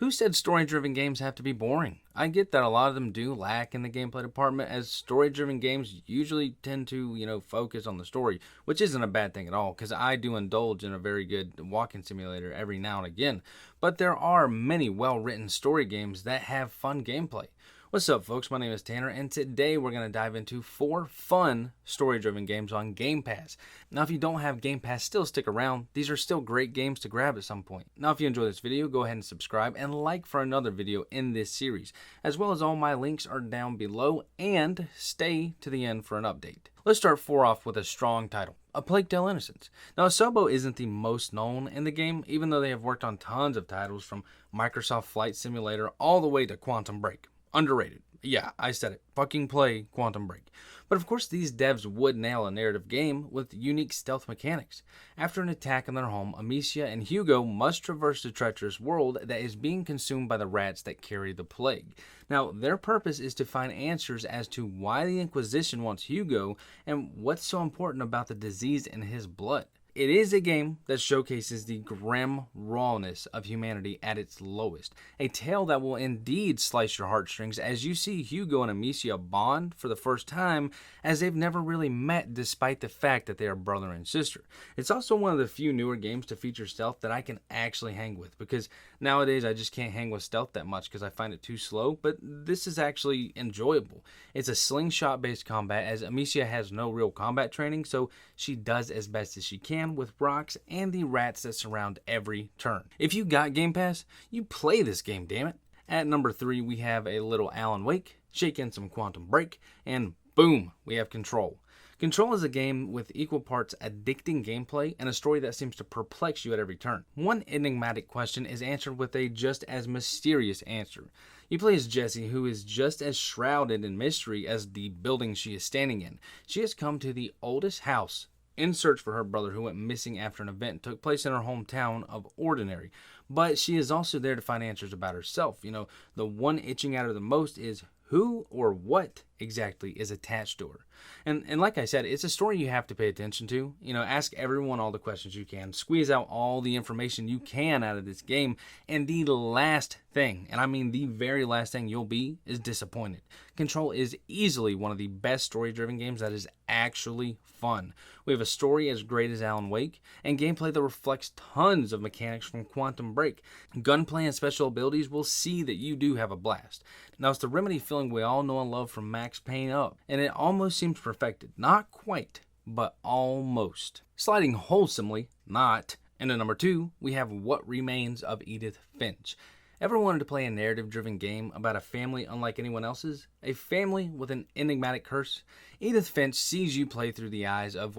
Who said story-driven games have to be boring? I get that a lot of them do lack in the gameplay department, as story-driven games usually tend to, focus on the story, which isn't a bad thing at all, because I do indulge in a very good walking simulator every now and again. But there are many well-written story games that have fun gameplay. What's up, folks? My name is Tanner, and today we're going to dive into 4 fun story-driven games on Gamepass. Now, if you don't have Gamepass, still stick around. These are still great games to grab at some point. Now, if you enjoy this video, go ahead and subscribe and like for another video in this series, as well as all my links are down below, and stay to the end for an update. Let's start off with a strong title. A Plagued Innocence. Now, SOOOO isn't the most known in the game, even though they have worked on tons of titles from Microsoft Flight Simulator all the way to Quantum Break. Underrated. Yeah, I said it. Fucking play Quantum Break. But of course, these devs would nail a narrative game with unique stealth mechanics. After an attack in their home, Amicia and Hugo must traverse the treacherous world that is being consumed by the rats that carry the plague. Now, their purpose is to find answers as to why the Inquisition wants Hugo and what's so important about the disease in his blood. It is a game that showcases the grim rawness of humanity at its lowest. A tale that will indeed slice your heartstrings as you see Hugo and Amicia bond for the first time, as they've never really met despite the fact that they are brother and sister. It's also one of the few newer games to feature stealth that I can actually hang with, because nowadays I just can't hang with stealth that much because I find it too slow, but this is actually enjoyable. It's a slingshot based combat, as Amicia has no real combat training, so she does as best as she can with rocks and the rats that surround every turn. If you got Game Pass, you play this game, damn it. At number 3, we have a little Alan Wake, shake in some Quantum Break, and boom, we have Control. Control is a game with equal parts addicting gameplay and a story that seems to perplex you at every turn. One enigmatic question is answered with a just as mysterious answer. You play as Jessie, who is just as shrouded in mystery as the building she is standing in. She has come to the oldest house in search for her brother, who went missing after an event took place in her hometown of Ordinary. But she is also there to find answers about herself. The one itching at her the most is who or what exactly is attached to her. And like I said, it's a story you have to pay attention to. Ask everyone all the questions you can. Squeeze out all the information you can out of this game. And the last thing, and I mean the very last thing you'll be, is disappointed. Control is easily one of the best story-driven games that is actually fun. We have a story as great as Alan Wake, and gameplay that reflects tons of mechanics from Quantum Break. Gunplay and special abilities will see that you do have a blast. Now, it's the Remedy feeling we all know and love from Max Payne up, and it almost seems perfected. Not quite, but almost. Sliding wholesomely, not. And at number 2, we have What Remains of Edith Finch. Ever wanted to play a narrative-driven game about a family unlike anyone else's? A family with an enigmatic curse? Edith Finch sees you play through the eyes of,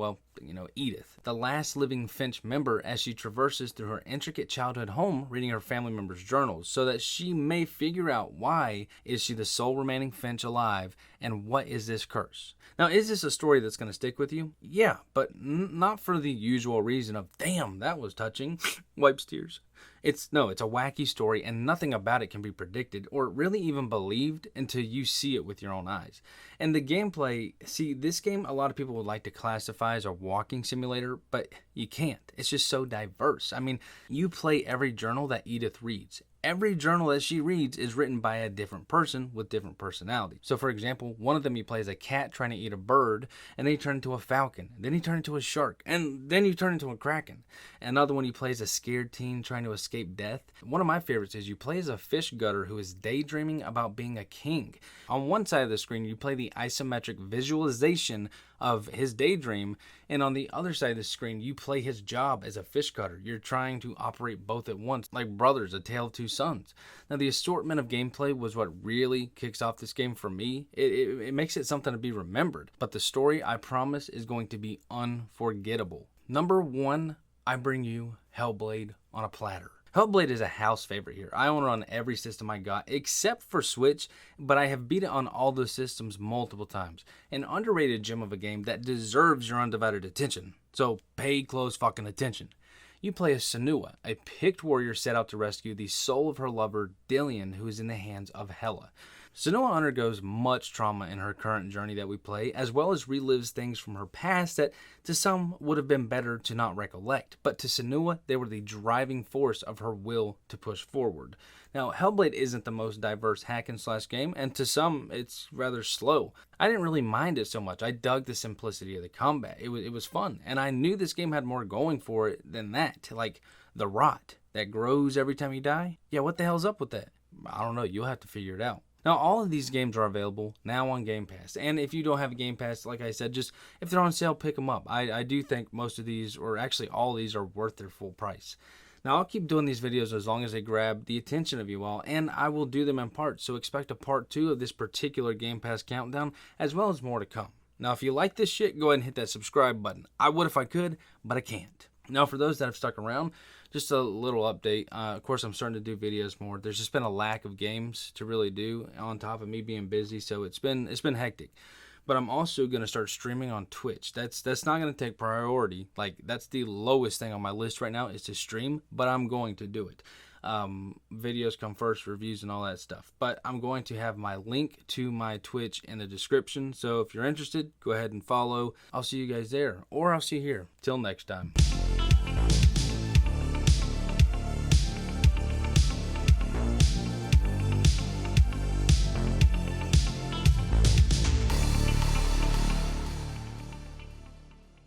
Edith, the last living Finch member, as she traverses through her intricate childhood home, reading her family members' journals, so that she may figure out why is she the sole remaining Finch alive, and what is this curse. Now, is this a story that's going to stick with you? Yeah, but not for the usual reason of, damn, that was touching, wipes tears. It's a wacky story, and nothing about it can be predicted or really even believed until you see it with your own eyes. And the gameplay, this game a lot of people would like to classify as a walking simulator, but you can't. It's just so diverse. I mean, you play every journal that Edith reads. Every journal that she reads is written by a different person with different personalities. So, for example, one of them you play as a cat trying to eat a bird, and then you turn into a falcon, then you turn into a shark, and then you turn into a kraken. Another one you play as a scared teen trying to escape death. One of my favorites is you play as a fish gutter who is daydreaming about being a king. On one side of the screen, you play the isometric visualization of his daydream, and on the other side of the screen, you play his job as a fish cutter. You're trying to operate both at once, like brothers, a tale of two sons. Now, the assortment of gameplay was what really kicks off this game for me. It makes it something to be remembered, but the story, I promise, is going to be unforgettable. Number 1, I bring you Hellblade on a platter. Hellblade is a house favorite here. I own it on every system I got, except for Switch, but I have beat it on all those systems multiple times. An underrated gem of a game that deserves your undivided attention. So pay close fucking attention. You play as SOOOO, a picked warrior set out to rescue the soul of her lover, Dillion, who is in the hands of Hela. SOOOO undergoes much trauma in her current journey that we play, as well as relives things from her past that to some would have been better to not recollect, but to SOOOO, they were the driving force of her will to push forward. Now, Hellblade isn't the most diverse hack and slash game, and to some, it's rather slow. I didn't really mind it so much. I dug the simplicity of the combat. It was fun, and I knew this game had more going for it than that. Like the rot that grows every time you die. Yeah, what the hell's up with that? I don't know. You'll have to figure it out. Now, all of these games are available now on Game Pass. And if you don't have a Game Pass, like I said, just if they're on sale, pick them up. I do think most of these, or actually all of these, are worth their full price. Now, I'll keep doing these videos as long as they grab the attention of you all, and I will do them in parts. So expect a part 2 of this particular Game Pass countdown, as well as more to come. Now, if you like this shit, go ahead and hit that subscribe button. I would if I could, but I can't. Now, for those that have stuck around, just a little update. Of course, I'm starting to do videos more. There's just been a lack of games to really do on top of me being busy, so it's been hectic. But I'm also going to start streaming on Twitch. That's not going to take priority. Like, that's the lowest thing on my list right now is to stream, but I'm going to do it. Videos come first, reviews and all that stuff. But I'm going to have my link to my Twitch in the description. So if you're interested, go ahead and follow. I'll see you guys there, or I'll see you here. Till next time.